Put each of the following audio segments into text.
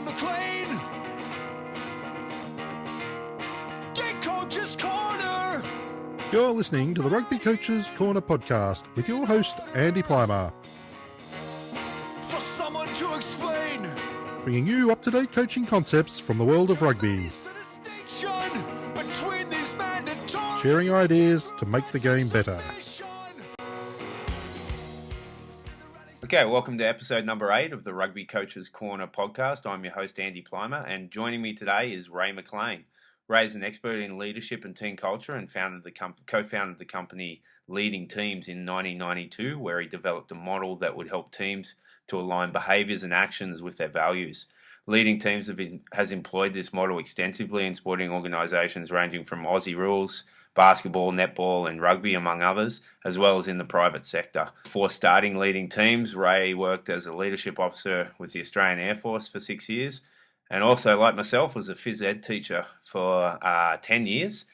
McLean. Coach's Corner. You're listening to the Rugby Coaches Corner podcast with your host, Andy Plimer. For someone to explain. Bringing you up-to-date coaching concepts from the world of rugby. Sharing ideas to make the game better. Okay, welcome to episode number 8 of the Rugby Coaches Corner podcast. I'm your host, Andy Plimer, and joining me today is Ray McLean. Ray is an expert in leadership and team culture and co-founded the company Leading Teams in 1992, where he developed a model that would help teams to align behaviours and actions with their values. Leading Teams has employed this model extensively in sporting organisations ranging from Aussie rules, basketball, netball and rugby, among others, as well as in the private sector. Before starting Leading Teams, Ray worked as a leadership officer with the Australian Air Force for 6 years, and also, like myself, was a Phys Ed teacher for 10 years.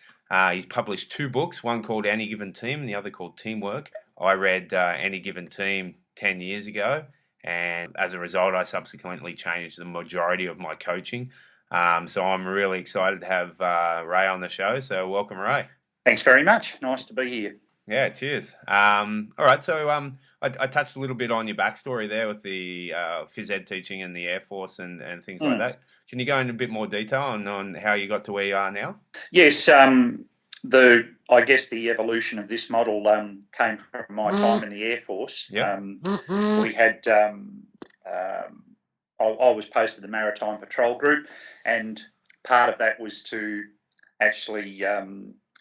He's published 2 books, one called Any Given Team and the other called Teamwork. I read Any Given Team 10 years ago, and as a result, I subsequently changed the majority of my coaching. So I'm really excited to have Ray on the show. So welcome, Ray. Thanks very much. Nice to be here. Yeah, cheers. All right, so I touched a little bit on your backstory there with the Phys Ed teaching in the Air Force and things like that. Can you go into a bit more detail on how you got to where you are now? Yes, I guess the evolution of this model came from my time in the Air Force. Yep. We had I was posted the Maritime Patrol Group, and part of that was to actually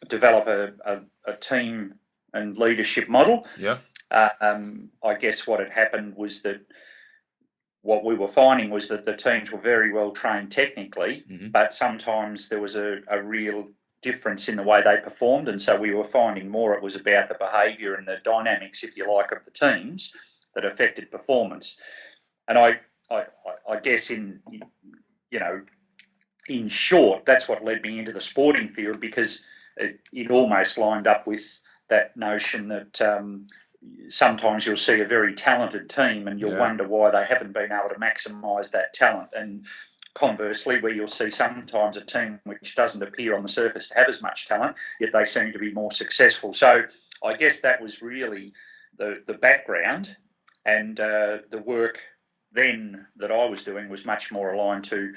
develop a team and leadership model. Yeah. I guess what had happened was that what we were finding was that the teams were very well trained technically, but sometimes there was a real difference in the way they performed, and so we were finding more it was about the behaviour and the dynamics, if you like, of the teams that affected performance. And I guess in short, that's what led me into the sporting field, because it almost lined up with that notion that sometimes you'll see a very talented team and you'll wonder why they haven't been able to maximise that talent. And conversely, where you'll see sometimes a team which doesn't appear on the surface to have as much talent, yet they seem to be more successful. So I guess that was really the background, and the work then that I was doing was much more aligned to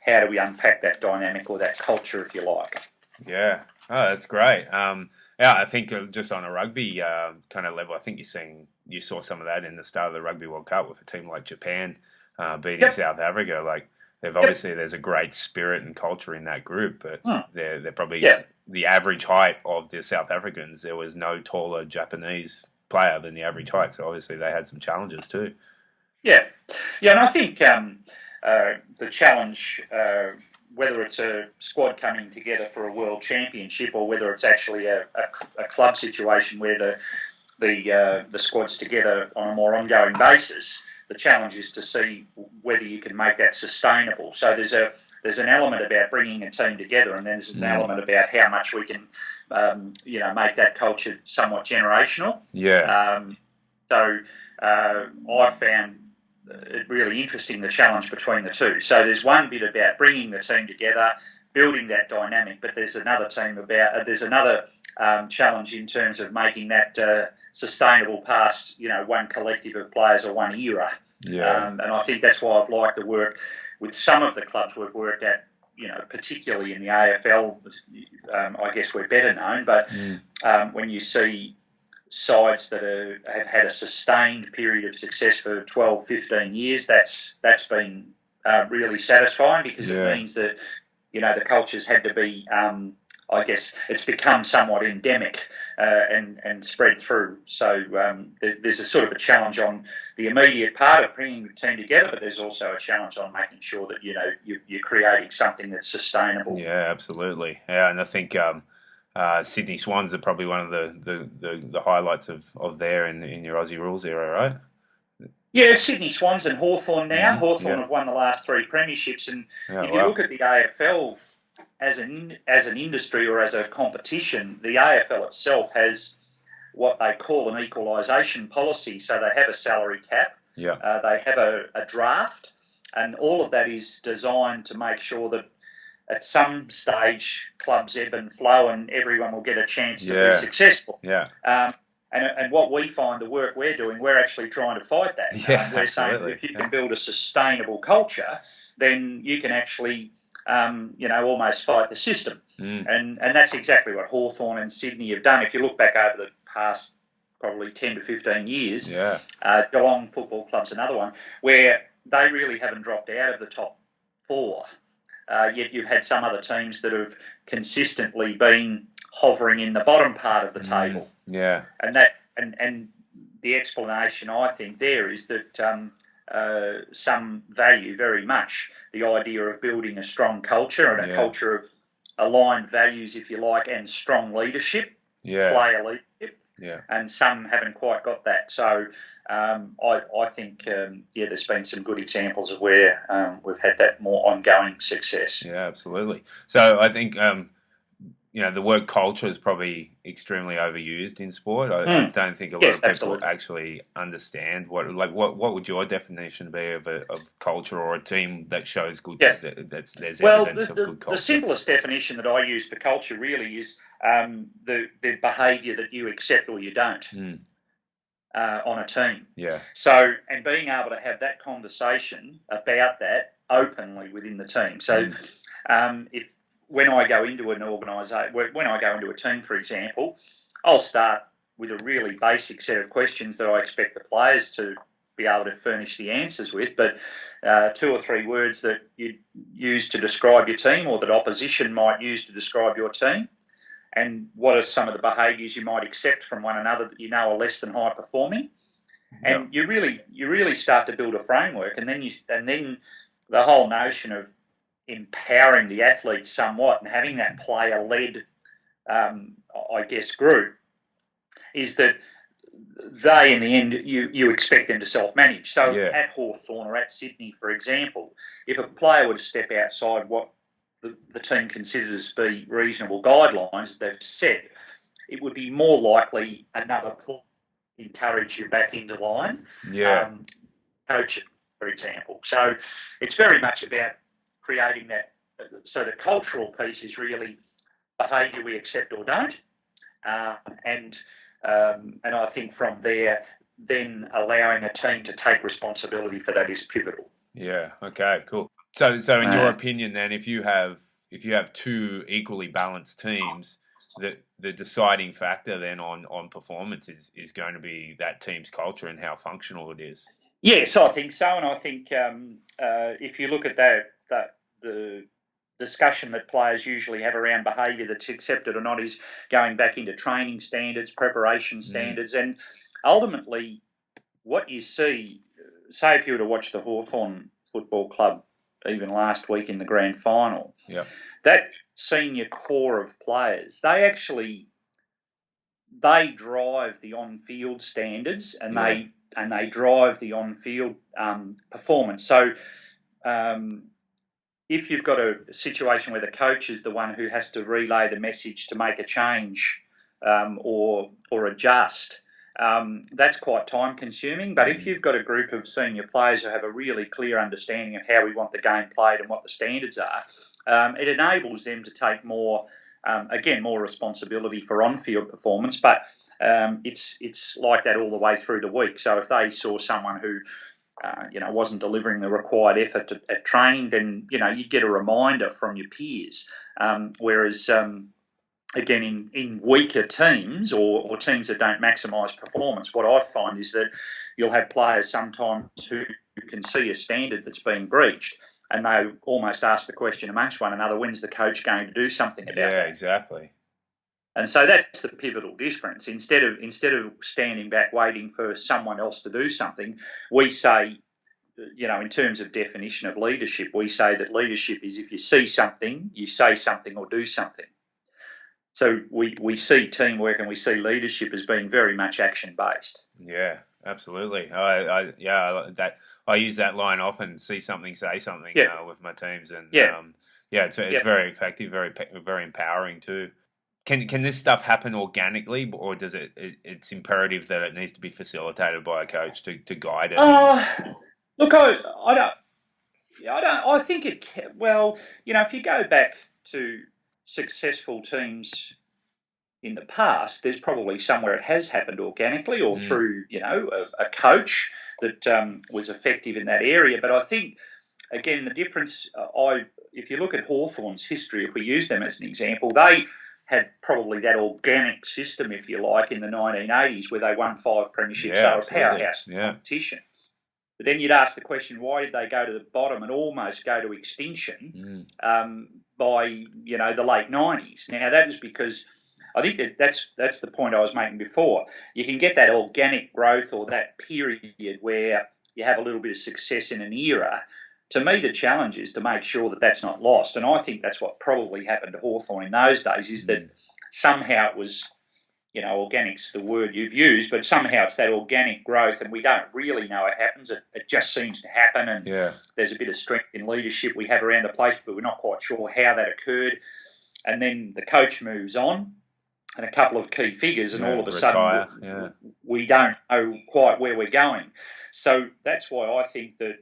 how do we unpack that dynamic or that culture, if you like. Yeah. Oh, that's great. Yeah, I think just on a rugby kind of level, I think you saw some of that in the start of the Rugby World Cup with a team like Japan beating South Africa. Like, there's a great spirit and culture in that group, but they're probably the average height of the South Africans. There was no taller Japanese player than the average height, so obviously they had some challenges too. Yeah, and I think the challenge, whether it's a squad coming together for a world championship or whether it's actually a club situation where the squad's together on a more ongoing basis, the challenge is to see whether you can make that sustainable. So there's an element about bringing a team together, and there's an element about how much we can make that culture somewhat generational. Yeah. So I found it really interesting, the challenge between the two. So there's one bit about bringing the team together, building that dynamic, but there's another challenge in terms of making that sustainable past one collective of players or one era. Yeah. And I think that's why I've liked the work with some of the clubs we've worked at, particularly in the AFL. I guess we're better known, but when you see sides that have had a sustained period of success for 12, 15 years, that's been really satisfying, because it means that, the culture's had to be, I guess it's become somewhat endemic and spread through. So there's a sort of a challenge on the immediate part of bringing the team together, but there's also a challenge on making sure that, you're creating something that's sustainable. Yeah, absolutely. Yeah, and I think Sydney Swans are probably one of the highlights of there in your Aussie rules era, right? Yeah, Sydney Swans and Hawthorn now. Hawthorn have won the last 3 premierships, and if you look at the AFL as an industry or as a competition, the AFL itself has what they call an equalisation policy. So they have a salary cap. Yeah. They have a draft, And all of that is designed to make sure that at some stage clubs ebb and flow and everyone will get a chance to be successful. Yeah. And what we find, the work we're doing, we're actually trying to fight that. Yeah, we're absolutely. saying if you can build a sustainable culture, then you can actually, almost fight the system. And that's exactly what Hawthorn and Sydney have done. If you look back over the past probably 10 to 15 years, Geelong Football Club's another one, where they really haven't dropped out of the top four. Yet you've had some other teams that have consistently been hovering in the bottom part of the table. Yeah. And the explanation, I think, there is that some value very much the idea of building a strong culture and a culture of aligned values, if you like, and strong leadership, player leadership. Yeah. And some haven't quite got that. So I think, there's been some good examples of where we've had that more ongoing success. Yeah, absolutely. So I think, the word culture is probably extremely overused in sport. I don't think a lot of people actually understand what would your definition be of culture or a team that shows good, there's evidence of good culture? The simplest definition that I use for culture really is the behaviour that you accept or you don't on a team. Yeah. So, and being able to have that conversation about that openly within the team. So when I go into an organisation, when I go into a team, for example, I'll start with a really basic set of questions that I expect the players to be able to furnish the answers with, but 2 or 3 words that you use to describe your team or that opposition might use to describe your team, and what are some of the behaviours you might accept from one another that you know are less than high performing, and you really start to build a framework, and then the whole notion of empowering the athletes somewhat and having that player-led, group, is that they, in the end, you expect them to self-manage. So at Hawthorn or at Sydney, for example, if a player were to step outside what the team considers to be reasonable guidelines they've set, it would be more likely another player to encourage you back into line. Coach it, for example. So it's very much about creating that. So the cultural piece is really behaviour we accept or don't, and I think from there, then allowing a team to take responsibility for that is pivotal. Yeah. Okay. Cool. So in your opinion, then, if you have 2 equally balanced teams, the deciding factor then on performance is going to be that team's culture and how functional it is. Yes, I think so, and I think if you look at the discussion that players usually have around behaviour that's accepted or not is going back into training standards, preparation standards, and ultimately what you see, say if you were to watch the Hawthorn Football Club even last week in the grand final, that senior core of players, they drive the on-field standards and they drive the on-field performance. So if you've got a situation where the coach is the one who has to relay the message to make a change or adjust, that's quite time consuming. But if you've got a group of senior players who have a really clear understanding of how we want the game played and what the standards are, it enables them to take more responsibility for on-field performance. But it's like that all the way through the week. So if they saw someone who wasn't delivering the required effort at training, then you get a reminder from your peers. Whereas again, in weaker teams or teams that don't maximise performance, what I find is that you'll have players sometimes who can see a standard that's being breached, and they almost ask the question amongst one another, when's the coach going to do something about that? Yeah, exactly. And so that's the pivotal difference. Instead of standing back waiting for someone else to do something, we say, in terms of definition of leadership, we say that leadership is if you see something, you say something or do something. So we see teamwork and we see leadership as being very much action-based. Yeah, absolutely. I use that line often, see something, say something with my teams. And it's very effective, very empowering too. Can this stuff happen organically, or does it's imperative that it needs to be facilitated by a coach to guide it? Look, I don't. Yeah, I think well, if you go back to successful teams in the past, there's probably somewhere it has happened organically or through, a coach that was effective in that area. But I think, again, the difference, if you look at Hawthorn's history, if we use them as an example, they had probably that organic system, if you like, in the 1980s where they won 5 premierships. They were a powerhouse competition. But then you'd ask the question, why did they go to the bottom and almost go to extinction by, the late 90s? Now, that is because I think that's the point I was making before. You can get that organic growth or that period where you have a little bit of success in an era. To me, the challenge is to make sure that that's not lost. And I think that's what probably happened to Hawthorn in those days, is that somehow it was, organic's the word you've used, but somehow it's that organic growth and we don't really know it happens. It just seems to happen, and there's a bit of strength in leadership we have around the place, but we're not quite sure how that occurred. And then the coach moves on and a couple of key figures, and all of a sudden we don't know quite where we're going. So that's why I think that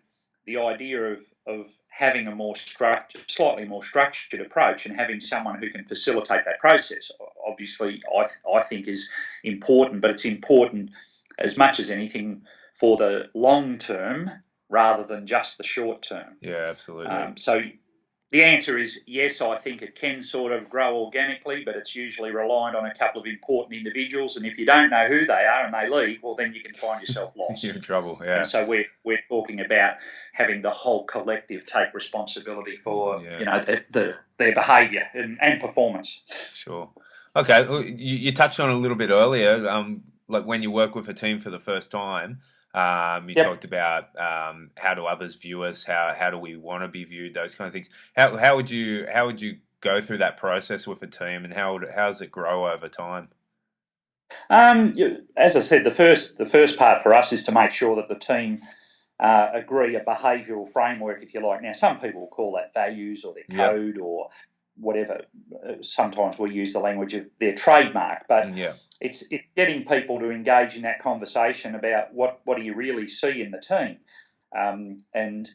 the idea of having a slightly more structured approach and having someone who can facilitate that process, obviously, I think is important, but it's important as much as anything for the long term rather than just the short term. Yeah, absolutely. So the answer is yes, I think it can sort of grow organically, but it's usually reliant on a couple of important individuals. And if you don't know who they are and they leave, well, then you can find yourself lost. You're in trouble, yeah. And so we're talking about having the whole collective take responsibility for their behaviour and performance. Sure. Okay, well, you touched on it a little bit earlier, like when you work with a team for the first time. You talked about how do others view us, how do we want to be viewed, those kind of things. How would you go through that process with a team, and how does it grow over time? As I said, the first part for us is to make sure that the team agree a behavioural framework, if you like. Now, some people will call that values or their code or whatever. Sometimes we use the language of their trademark, but it's getting people to engage in that conversation about what do you really see in the team. And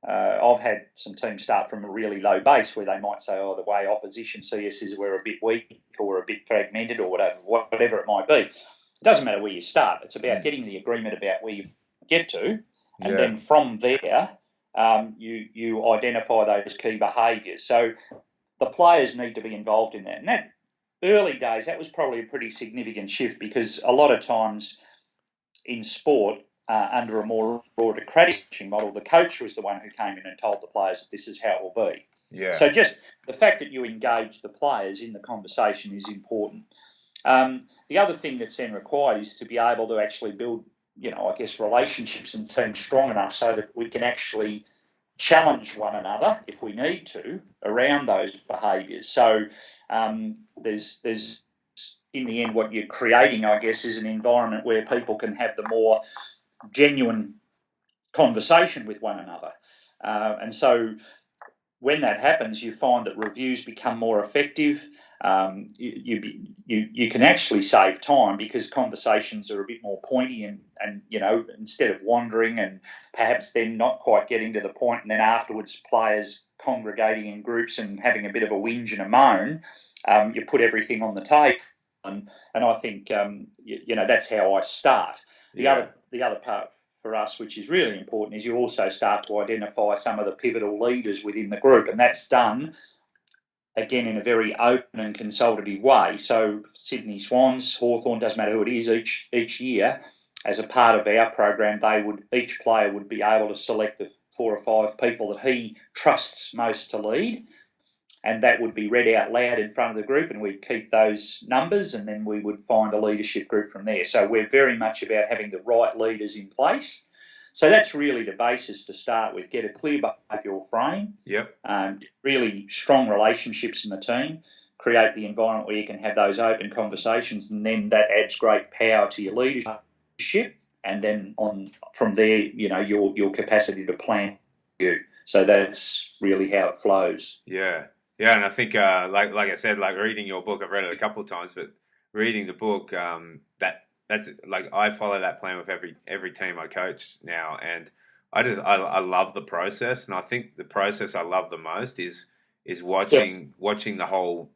I've had some teams start from a really low base where they might say, the way opposition see us is we're a bit weak or we're a bit fragmented or whatever it might be. It doesn't matter where you start. It's about getting the agreement about where you get to, and then from there you identify those key behaviours. So the players need to be involved in that. And that early days, that was probably a pretty significant shift, because a lot of times in sport, under a more autocratic model, the coach was the one who came in and told the players that this is how it will be. Yeah. So just the fact that you engage the players in the conversation is important. The other thing that's then required is to be able to actually build, relationships and teams strong enough so that we can actually challenge one another if we need to around those behaviours. So there's in the end what you're creating, I guess, is an environment where people can have the more genuine conversation with one another. And so when that happens, you find that reviews become more effective. You can actually save time because conversations are a bit more pointy and instead of wandering and perhaps then not quite getting to the point and then afterwards players congregating in groups and having a bit of a whinge and a moan, you put everything on the table. And I think, that's how I start. The other part for us, which is really important, is you also start to identify some of the pivotal leaders within the group, and that's done again in a very open and consultative way. So Sydney Swans, Hawthorn, doesn't matter who it is, each year as a part of our program, each player would be able to select the 4 or 5 people that he trusts most to lead, and that would be read out loud in front of the group, and we'd keep those numbers, and then we would find a leadership group from there. So we're very much about having the right leaders in place. So that's really the basis to start with. Get a clear behavioural frame, really strong relationships in the team, create the environment where you can have those open conversations, and then that adds great power to your leadership, and then from there, your capacity to plan. So that's really how it flows. Yeah, and I think, like I said, like reading your book, I've read it a couple of times, but reading the book, that's like I follow that plan with every team I coach now, and I love the process, and I think the process I love the most is Yep. watching the whole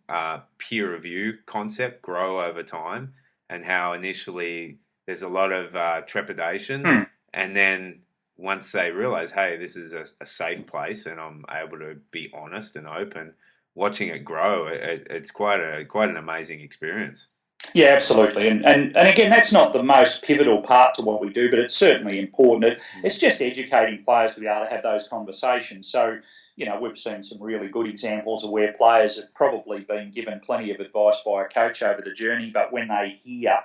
peer review concept grow over time, and how initially there's a lot of trepidation, Hmm. and then once they realize, hey, this is a safe place, and I'm able to be honest and open, watching it grow, it's quite an amazing experience. Yeah, absolutely. And again, that's not the most pivotal part to what we do, but it's certainly important. It's just educating players to be able to have those conversations. So, we've seen some really good examples of where players have probably been given plenty of advice by a coach over the journey, but when they hear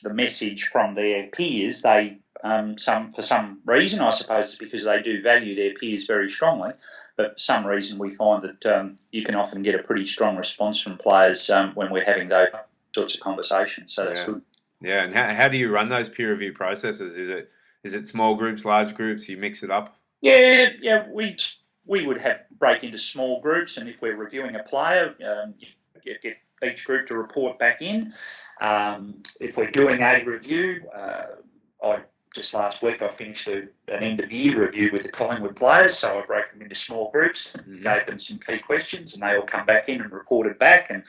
the message from their peers, they for some reason, I suppose it's because they do value their peers very strongly, but for some reason we find that you can often get a pretty strong response from players when we're having those sorts of conversations. So that's good. Yeah, and how do you run those peer review processes? Is it small groups, large groups? You mix it up? Yeah. We would have break into small groups, and if we're reviewing a player, get each group to report back in. If we're doing a review, just last week I finished an end of year review with the Collingwood players, so I broke them into small groups, and gave them some key questions, and they all come back in and reported back, and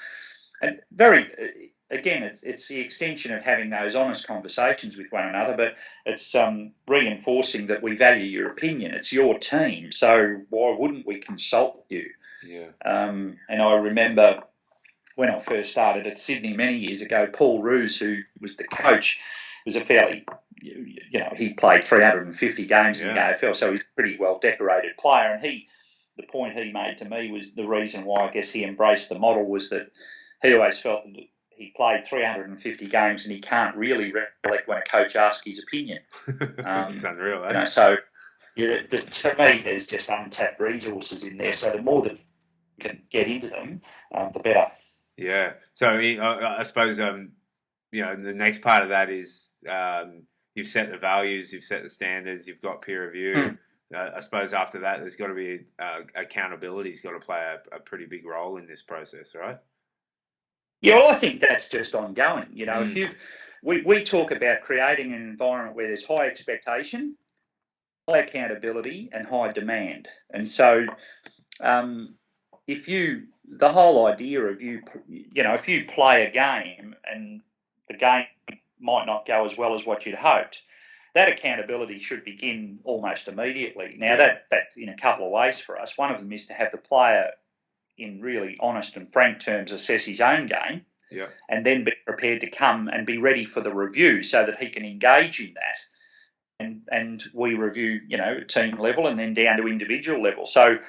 again, it's the extension of having those honest conversations with one another, but it's reinforcing that we value your opinion. It's your team, so why wouldn't we consult you? Yeah. And I remember when I first started at Sydney many years ago, Paul Roos, who was the coach, was a fairly, he played 350 games in the AFL, so he's a pretty well-decorated player, and the point he made to me was the reason why I guess he embraced the model was that he always felt that he played 350 games and he can't really recollect when a coach asks his opinion. It's unreal, eh? So to me, there's just untapped resources in there. So the more that you can get into them, the better. Yeah. So I suppose the next part of that is you've set the values, you've set the standards, you've got peer review. I suppose after that, there's got to be accountability's got to play a pretty big role in this process, right? Yeah, well, I think that's just ongoing. If we talk about creating an environment where there's high expectation, high accountability, and high demand. And so, the whole idea of if you play a game and the game might not go as well as what you'd hoped, that accountability should begin almost immediately. Now, that's in a couple of ways for us. One of them is to have the player, in really honest and frank terms, assess his own game, and then be prepared to come and be ready for the review so that he can engage in that. And we review, team level and then down to individual level. So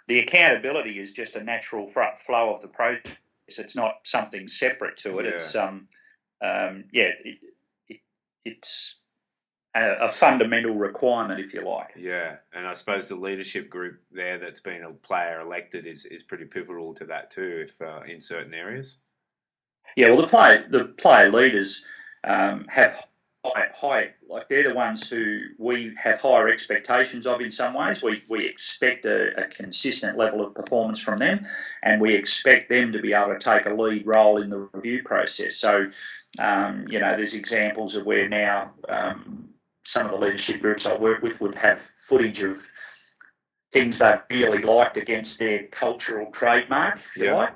the accountability is just a natural flow of the process. It's not something separate to it. It's a fundamental requirement, if you like. Yeah, and I suppose the leadership group there that's been a player elected is pretty pivotal to that too, if in certain areas. Yeah, well, the player leaders have high, like they're the ones who we have higher expectations of in some ways. We expect a consistent level of performance from them, and we expect them to be able to take a lead role in the review process. So, there's examples of where now some of the leadership groups I work with would have footage of things they've really liked against their cultural trademark, if you like.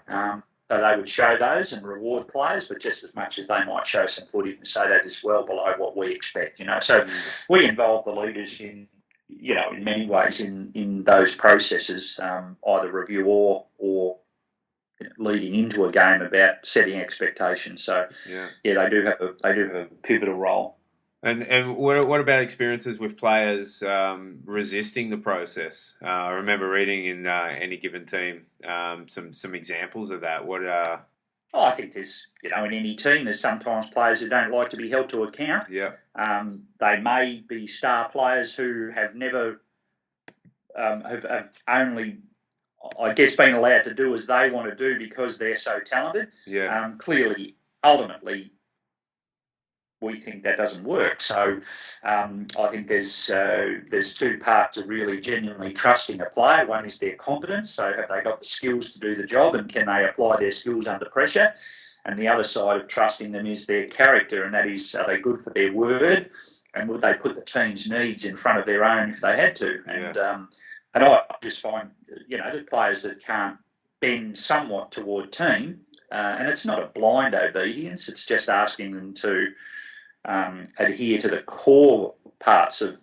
So they would show those and reward players, but just as much as they might show some footage and say that is well below what we expect, So we involve the leaders in many ways in those processes, either review or leading into a game about setting expectations. So they do have a pivotal role. And what about experiences with players resisting the process? I remember reading in Any Given Team some examples of that. I think there's, in any team, there's sometimes players who don't like to be held to account. Yeah. They may be star players who have never, have only, I guess, been allowed to do as they want to do because they're so talented. Yeah. Clearly, ultimately, we think that doesn't work. So I think there's two parts of really genuinely trusting a player. One is their competence, so have they got the skills to do the job and can they apply their skills under pressure? And the other side of trusting them is their character, and that is, are they good for their word and would they put the team's needs in front of their own if they had to? And I just find, the players that can't bend somewhat toward team, and it's not a blind obedience, it's just asking them to adhere to the core parts of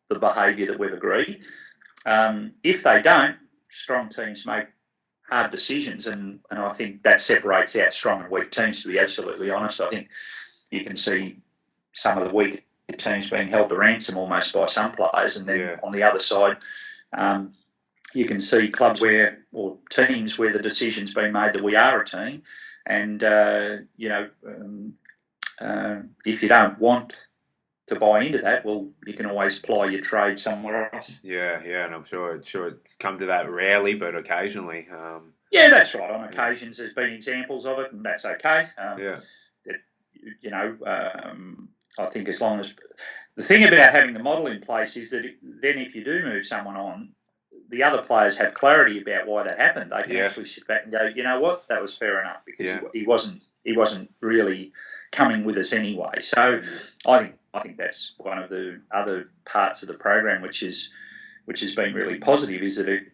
the behaviour that we've agreed. If they don't, strong teams make hard decisions, and I think that separates out strong and weak teams, to be absolutely honest. I think you can see some of the weak teams being held to ransom almost by some players, and then on the other side, you can see clubs or teams where the decision's been made that we are a team, and if you don't want to buy into that, well, you can always ply your trade somewhere else. Yeah, and I'm sure it's come to that rarely, but occasionally. Yeah, that's right. On occasions, there's been examples of it, and that's okay. I think as long as the thing about having the model in place is that then if you do move someone on, the other players have clarity about why that happened. They can actually sit back and go, you know what, that was fair enough, because he wasn't really coming with us anyway. So I think that's one of the other parts of the program which has been really positive, is that it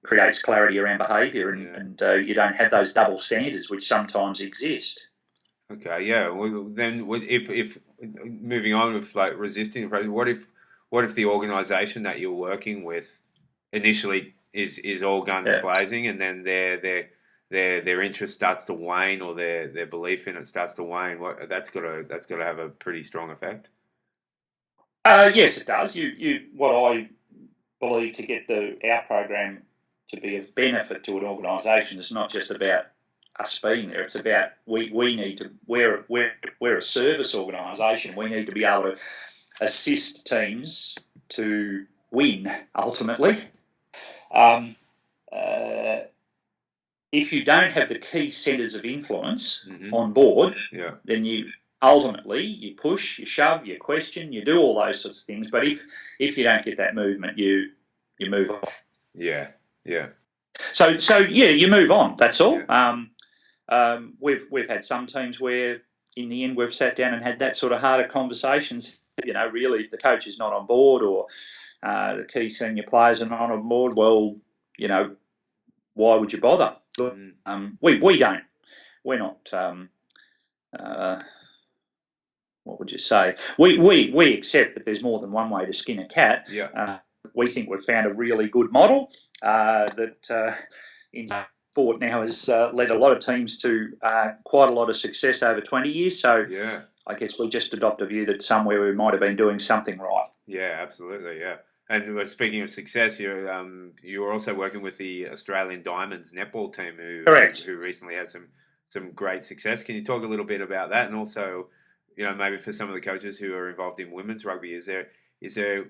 creates clarity around behaviour, and you don't have those double standards which sometimes exist. Okay, yeah. Well, then, if moving on with like resisting the process, what if the organisation that you're working with initially is all guns blazing, and then their interest starts to wane, or their belief in it starts to wane? That's got to have a pretty strong effect. Yes, it does. What I believe to get our program to be of benefit to an organisation is not just about us being there. It's about we need to. We're a service organisation. We need to be able to assist teams to win ultimately. If you don't have the key centres of influence on board, then you push, you shove, you question, you do all those sorts of things. But if you don't get that movement, you move off. Yeah. So you move on. That's all. Yeah. We've had some teams where in the end we've sat down and had that sort of harder conversations. Really, if the coach is not on board, or the key senior players are not on board, well, why would you bother? We don't. We're not. What would you say? We accept that there's more than one way to skin a cat. Yeah. We think we've found a really good model that in sport now has led a lot of teams to quite a lot of success over 20 years. So I guess we just adopt a view that somewhere we might have been doing something right. Yeah, absolutely, yeah. And speaking of success, you're also working with the Australian Diamonds netball team, who recently had some great success. Can you talk a little bit about that? And also, maybe for some of the coaches who are involved in women's rugby, do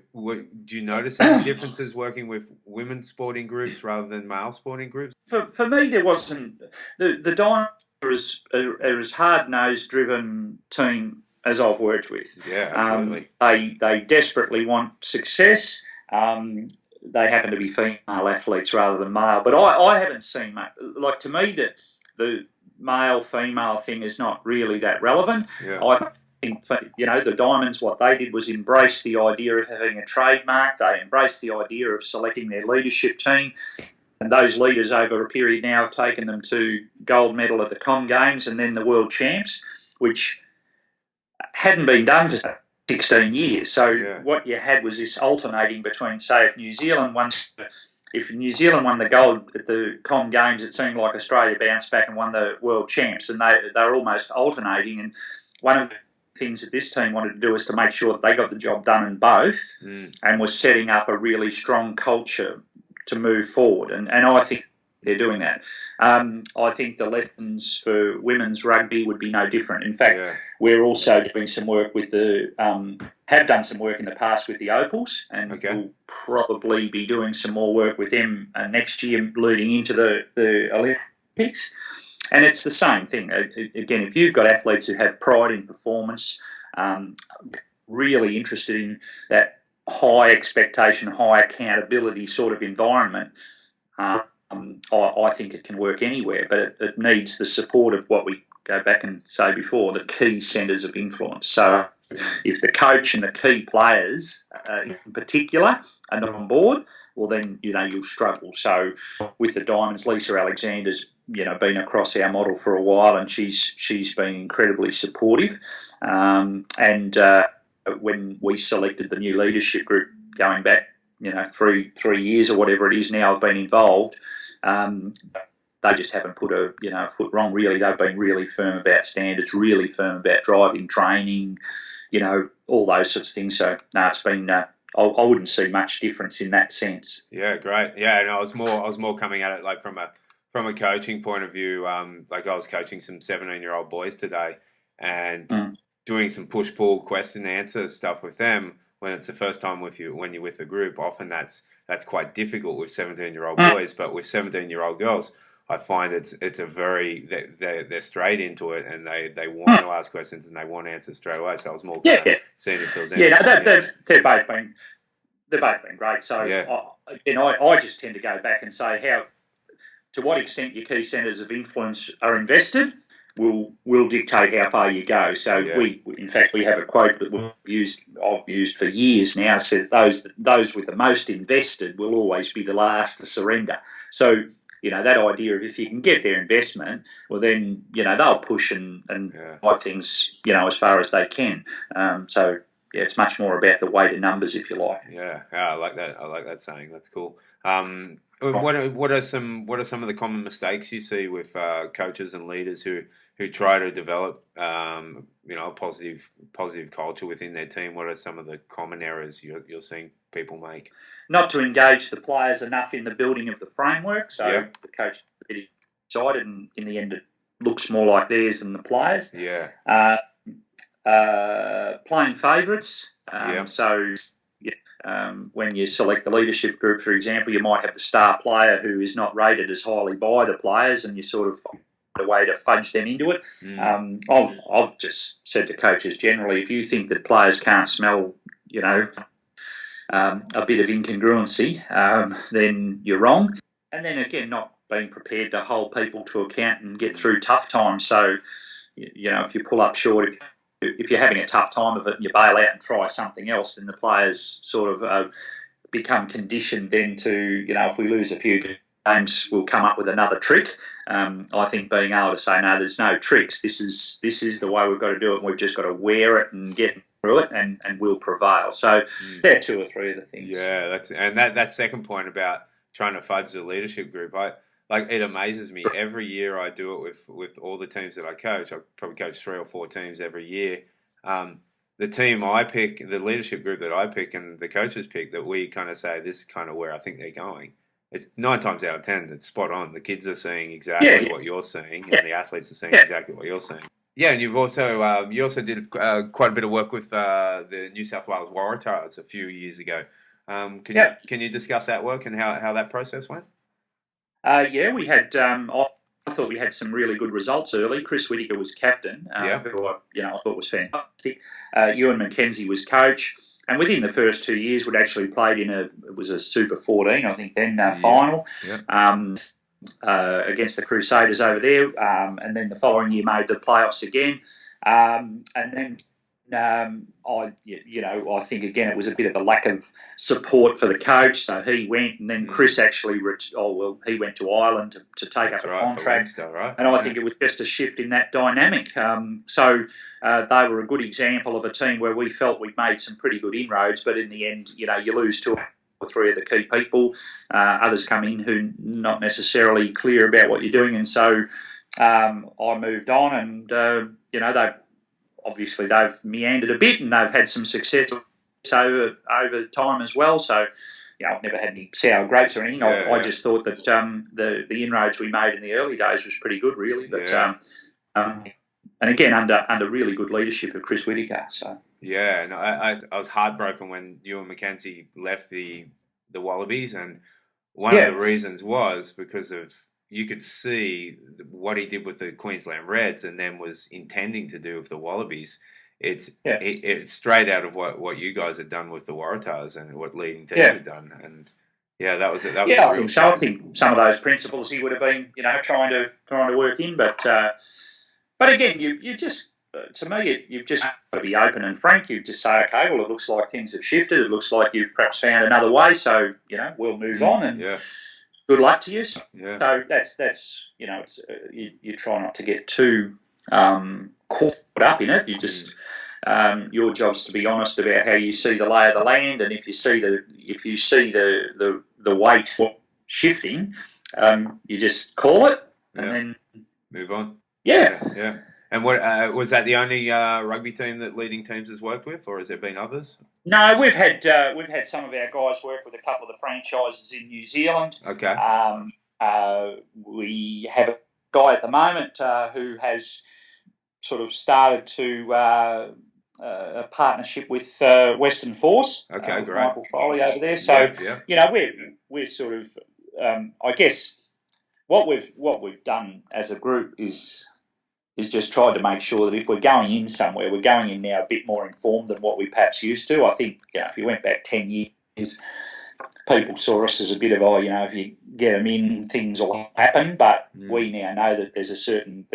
you notice any differences working with women's sporting groups rather than male sporting groups? For me, there wasn't. The Diamonds are as hard-nosed, driven team as I've worked with. Yeah, absolutely. They desperately want success. They happen to be female athletes rather than male. But I haven't seen much. Like, to me, the male-female thing is not really that relevant. Yeah. I think, the Diamonds, what they did was embrace the idea of having a trademark. They embraced the idea of selecting their leadership team. And those leaders over a period now have taken them to gold medal at the Com Games and then the World Champs, which hadn't been done for 16 years. So what you had was this alternating between, say, if New Zealand won the gold at the Com Games, it seemed like Australia bounced back and won the World Champs, and they were almost alternating. And one of the things that this team wanted to do was to make sure that they got the job done in both, and was setting up a really strong culture to move forward. And I think they're doing that. I think the lessons for women's rugby would be no different. In fact, we're also doing some work with have done some work in the past with the Opals, and we'll probably be doing some more work with them next year leading into the Olympics. And it's the same thing. Again, if you've got athletes who have pride in performance, really interested in that high expectation, high accountability sort of environment, I think it can work anywhere, but it needs the support of what we go back and say before, the key centres of influence. So if the coach and the key players in particular are not on board, well then, you'll struggle. So with the Diamonds, Lisa Alexander's, been across our model for a while, and she's been incredibly supportive. And when we selected the new leadership group going back, 3 years or whatever it is now, I've been involved. They just haven't put a foot wrong, really. They've been really firm about standards, really firm about driving, training, all those sorts of things. So, no, it's been. I wouldn't see much difference in that sense. Yeah, great. Yeah, and I was more coming at it like from a coaching point of view. Like I was coaching some 17-year-old boys today, and doing some push-pull question and answer stuff with them when it's the first time when you're with a group. Often that's quite difficult with 17-year-old boys, but with 17-year-old girls, I find it's a very they're straight into it, and they want to ask questions and they want answers straight away. So I was more seeing if there was anything. They've both been great. So I just tend to go back and say to what extent your key centres of influence are invested will dictate how far you go. So we have a quote that I've used for years now. It says those with the most invested will always be the last to surrender. So that idea of if you can get their investment, well then they'll push and buy things as far as they can. So it's much more about the weight of numbers, if you like. Yeah, I like that. I like that saying. That's cool. What are some of the common mistakes you see with coaches and leaders who try to develop a positive culture within their team? What are some of the common errors you're seeing people make? Not to engage the players enough in the building of the framework. So the coach is excited, and in the end, it looks more like theirs than the players. Yeah. Playing favourites. So. When you select the leadership group, for example, you might have the star player who is not rated as highly by the players, and you sort of find a way to fudge them into it. I've just said to coaches generally, if you think that players can't smell, a bit of incongruency, then you're wrong. And then again, not being prepared to hold people to account and get through tough times. So, if you pull up short, if you're having a tough time of it and you bail out and try something else, then the players sort of become conditioned then to, if we lose a few games, we'll come up with another trick. I think being able to say, no, there's no tricks. This is the way we've got to do it, and we've just got to wear it and get through it, and we'll prevail. So there are 2 or 3 of the things. Yeah, that second point about trying to fudge the leadership group, it amazes me. Every year I do it with all the teams that I coach. I probably coach 3 or 4 teams every year. The team I pick, the leadership group that I pick and the coaches pick, that we kind of say, this is kind of where I think they're going. It's 9 times out of 10, it's spot on. The kids are seeing exactly what you're seeing, and the athletes are seeing exactly what you're seeing. Yeah, and you also did quite a bit of work with the New South Wales Waratahs a few years ago. Can you discuss that work and how that process went? We had. I thought we had some really good results early. Chris Whittaker was captain, who I thought was fantastic. Ewan McKenzie was coach, and within the first 2 years, we'd actually played it was a Super 14, I think, then final against the Crusaders over there, and then the following year made the playoffs again, and then. I think again it was a bit of a lack of support for the coach, so he went, and then Chris actually he went to Ireland to take up a contract, right? And I think it was just a shift in that dynamic. So they were a good example of a team where we felt we'd made some pretty good inroads, but in the end, you lose 2 or 3 of the key people. Others come in who not necessarily clear about what you're doing, and so I moved on, and they've meandered a bit, and they've had some success over time as well. So, I've never had any sour grapes or anything. I just thought that the inroads we made in the early days was pretty good, really. But and again, under really good leadership of Chris Whittaker. So I was heartbroken when Ewan McKenzie left the Wallabies, and one of the reasons was because of. You could see what he did with the Queensland Reds and then was intending to do with the Wallabies. It's straight out of what you guys had done with the Waratahs and what leading teams had done. And that was it. I think so. I think some of those principles he would have been, trying to work in, but But again, you just, to me, you've just got to be open and frank. You just say, okay, well, it looks like things have shifted. It looks like you've perhaps found another way. So, we'll move on, and good luck to you. So that's it's, you try not to get too caught up in it. You just your job's to be honest about how you see the lay of the land, and if you see the weight shifting, you just call it and then move on. Yeah. And what was that the only rugby team that Leading Teams has worked with, or has there been others? No, we've had some of our guys work with a couple of the franchises in New Zealand. Okay. We have a guy at the moment who has sort of started to a partnership with Western Force. Okay, with great. Michael Foley over there. So we're sort of I guess what we've done as a group is just tried to make sure that if we're going in somewhere, we're going in now a bit more informed than what we perhaps used to. I think if you went back 10 years, people saw us as a bit of, if you get them in, things will happen. But we now know that there's certainly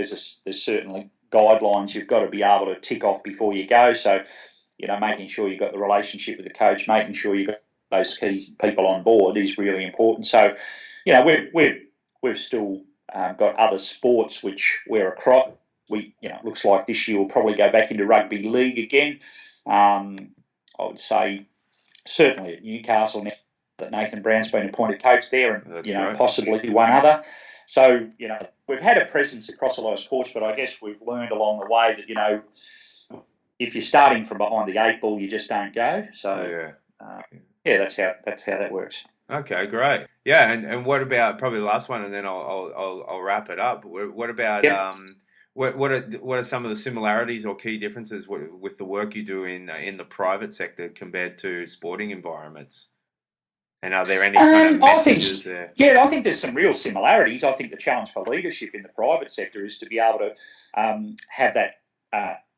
guidelines you've got to be able to tick off before you go. So, making sure you've got the relationship with the coach, making sure you've got those key people on board is really important. So, we've still got other sports which we're across. Looks like this year we'll probably go back into rugby league again. I would say certainly at Newcastle now that Nathan Brown's been appointed coach there, and possibly one other. So we've had a presence across a lot of sports, but I guess we've learned along the way that if you're starting from behind the eight ball, you just don't go. So that's how that works. Okay, great. Yeah, and what about probably the last one, and then I'll wrap it up. What about what are some of the similarities or key differences with the work you do in the private sector compared to sporting environments? And are there any kind of messages there? Yeah, I think there's some real similarities. I think the challenge for leadership in the private sector is to be able to have that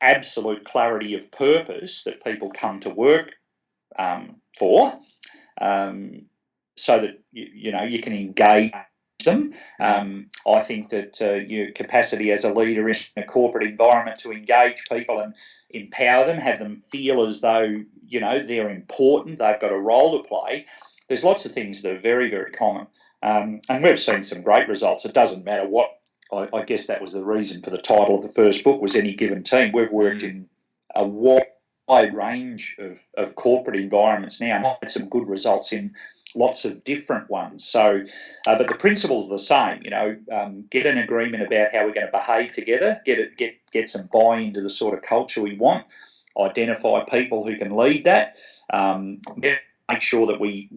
absolute clarity of purpose that people come to work for, so that you can engage them. I think that your capacity as a leader in a corporate environment to engage people and empower them, have them feel as though they're important, they've got a role to play. There's lots of things that are very, very common, and we've seen some great results. It doesn't matter what. I guess that was the reason for the title of the first book, was Any Given Team. We've worked in a wide range of corporate environments now and had some good results in lots of different ones. So, but the principles are the same. Get an agreement about how we're going to behave together. Get some buy-in to the sort of culture we want. Identify people who can lead that. Make sure that we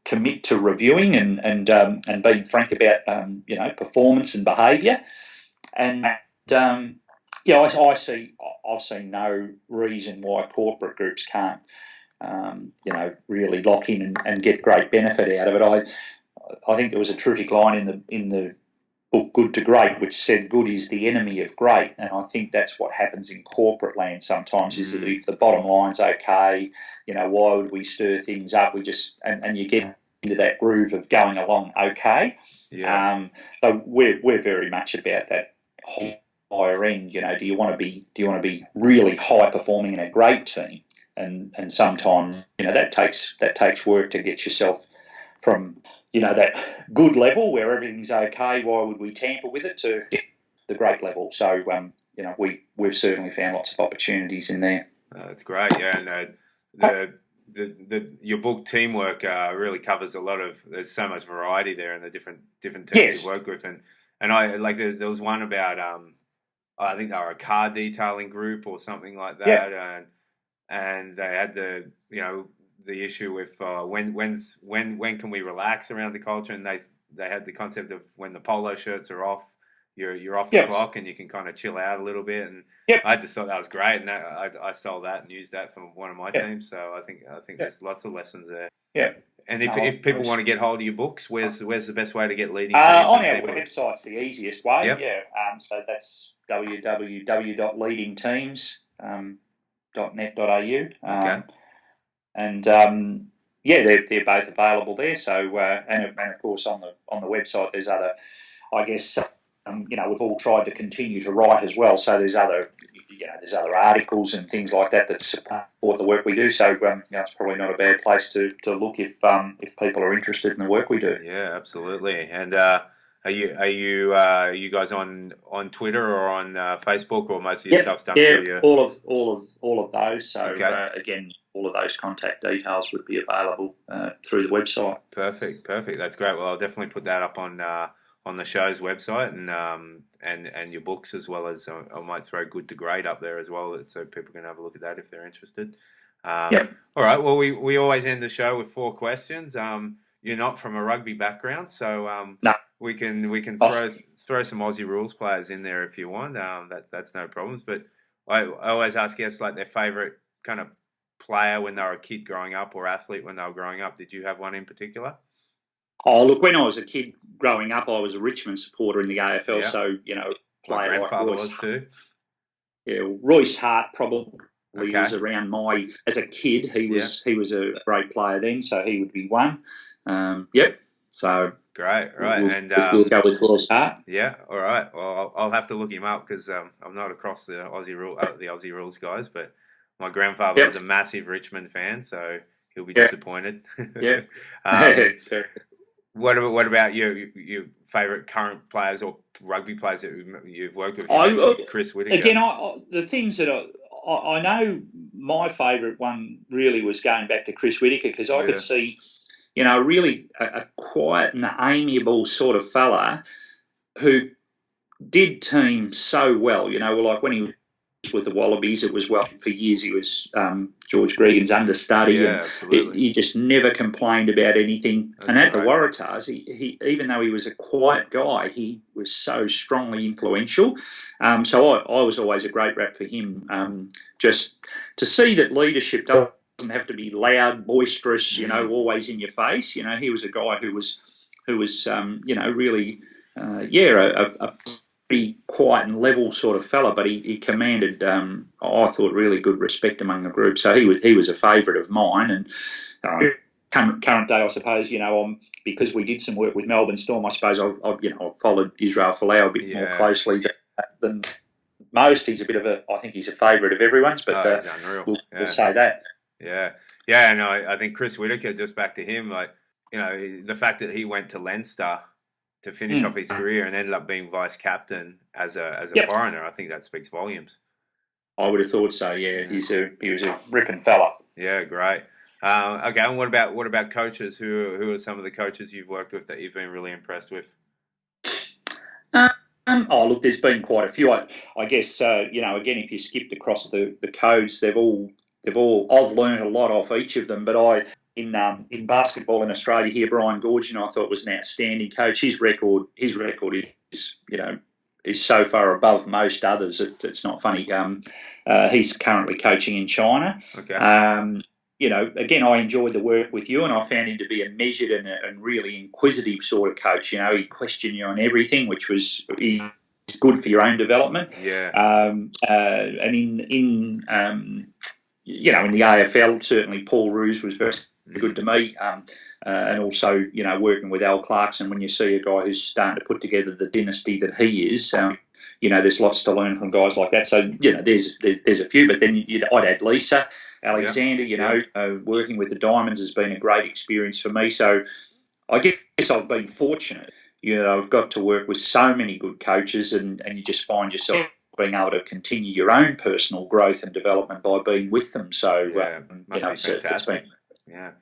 commit to reviewing and being frank about performance and behaviour. And I've seen no reason why corporate groups can't really lock in and get great benefit out of it. I think there was a terrific line in the book Good to Great, which said good is the enemy of great, and I think that's what happens in corporate land sometimes, is that if the bottom line's okay, why would we stir things up? We just and you get into that groove of going along okay. But we're very much about that higher end. Do you want to be really high performing in a great team? And sometimes that takes work to get yourself from that good level where everything's okay, why would we tamper with it, to the great level. So we've certainly found lots of opportunities in there. That's great. Yeah, and your book Teamwork really covers a lot of. There's so much variety there in the different teams you work with, and I there was one about I think they were a car detailing group or something like that, and they had the issue with when can we relax around the culture, and they had the concept of when the polo shirts are off, you're off the clock and you can kind of chill out a little bit. And I just thought that was great, and that I stole that and used that from one of my teams. So I think there's lots of lessons there. Yeah. And if people want to get hold of your books, where's the best way to get Leading Teams? On our website's the easiest way. Yep. So that's www.leadingteams.net.au. Okay. And they're both available there. So and of course on the website there's other, I guess, we've all tried to continue to write as well. So there's other articles and things like that support the work we do. So it's probably not a bad place to look if people are interested in the work we do. Yeah, absolutely. And are you guys on Twitter or on Facebook, or most of your stuff's done through your... all of those. So again, all of those contact details would be available through the website. Perfect. That's great. Well, I'll definitely put that up on the show's website and your books, as well as I might throw Good to Great up there as well, so people can have a look at that if they're interested. All right. Well, we always end the show with 4 questions. You're not from a rugby background, so no. we can throw some Aussie rules players in there if you want. That's no problems. But I always ask guests like their favourite kind of player when they were a kid growing up, or athlete when they were growing up. Did you have one in particular? Oh, look, when I was a kid growing up, I was a Richmond supporter in the AFL, so, My grandfather was too. Yeah, Royce Hart probably was around as a kid. He was a great player then, so he would be one. So great, right, we'll go with Royce Hart. Yeah, all right. Well, I'll have to look him up because I'm not across the Aussie rules guys, but my grandfather was a massive Richmond fan, so he'll be disappointed. Yeah. What about your favourite current players or rugby players that you've worked with? You mentioned Chris Whittaker. Again, the things that I know, my favourite one really was going back to Chris Whittaker, because I could see, really a quiet and amiable sort of fella who did team so well. Like when he was with the Wallabies, it was for years he was George Gregan's understudy, and he just never complained about anything. And at the Waratahs, he even though he was a quiet guy, he was so strongly influential. So I was always a great rap for him. Just to see that leadership doesn't have to be loud, boisterous, always in your face. He was a guy who was really, a pretty quiet and level sort of fella, but he commanded, I thought, really good respect among the group. So he was a favourite of mine. And current day, I suppose, because we did some work with Melbourne Storm, I suppose I've followed Israel Folau a bit more closely than most. He's I think he's a favourite of everyone's, but we'll say that. Yeah, no, I think Chris Whittaker, just back to him, the fact that he went to Leinster to finish off his career and ended up being vice captain as a foreigner, I think that speaks volumes. I would have thought so. Yeah, he was a ripping fella. Yeah, great. Okay, and what about coaches? Who are some of the coaches you've worked with that you've been really impressed with? Look, there's been quite a few. I guess again, if you skipped across the codes, they've all. I've learned a lot off each of them, but in basketball in Australia here, Brian Goorjian, I thought was an outstanding coach. His record is is so far above most others. It's not funny. He's currently coaching in China. Okay. Again, I enjoyed the work with you, and I found him to be a measured and really inquisitive sort of coach. He'd question you on everything, which was good for your own development. Yeah. And in the AFL, certainly Paul Roos was very good to me. And also, working with Al Clarkson, when you see a guy who's starting to put together the dynasty that he is, there's lots to learn from guys like that. So, there's a few, but then I'd add Lisa Alexander, working with the Diamonds has been a great experience for me. So I guess I've been fortunate. I've got to work with so many good coaches, and you just find yourself being able to continue your own personal growth and development by being with them. So, it's been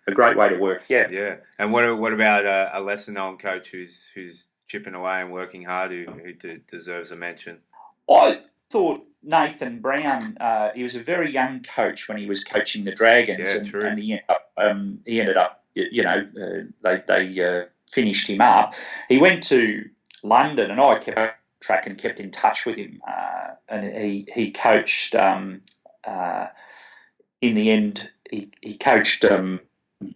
a great way to work. Yeah. Yeah. And what about a lesser known coach who's chipping away and working hard, who deserves a mention? I thought Nathan Brown, he was a very young coach when he was coaching the Dragons, and he ended up, they finished him up. He went to London, and I kept track and kept in touch with him, and he coached. In the end, he coached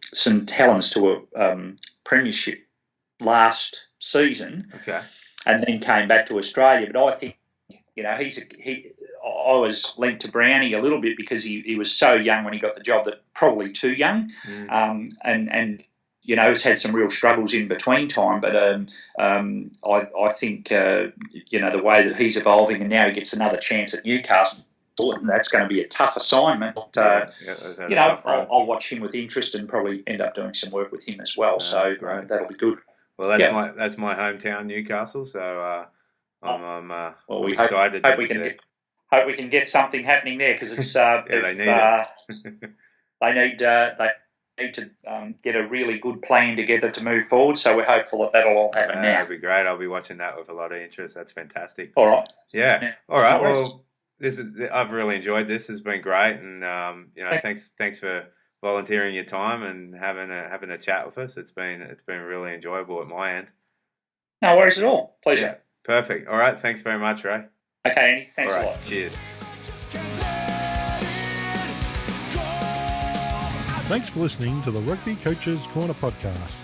St Helens to a premiership last season, and then came back to Australia. But I think I was linked to Brownie a little bit because he was so young when he got the job, that probably too young, and has had some real struggles in between time, but I think the way that he's evolving, and now he gets another chance at Newcastle, and that's going to be a tough assignment. I'll watch him with interest and probably end up doing some work with him as well. So that'll be good. Well, that's my hometown, Newcastle. So I'm excited. Hope we can get something happening there, because it's they need it. They need to get a really good plan together to move forward. So we're hopeful that that'll all happen now. That'll be great. I'll be watching that with a lot of interest. That's fantastic. All right. Yeah. All right. Well, I've really enjoyed this. It's been great, and thanks for volunteering your time and having a chat with us. It's been really enjoyable at my end. No worries at all. Pleasure. Yeah. Perfect. All right. Thanks very much, Ray. Okay, Andy. Thanks all right, a lot. Cheers. Thanks for listening to the Rugby Coaches Corner podcast.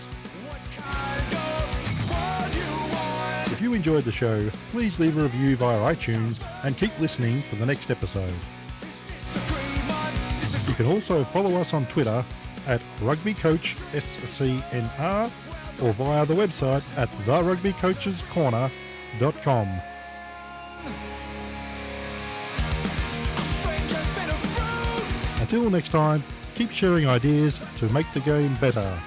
If you enjoyed the show, please leave a review via iTunes and keep listening for the next episode. You can also follow us on Twitter at RugbyCoachSCNR or via the website at therugbycoachescorner.com. Until next time, keep sharing ideas to make the game better.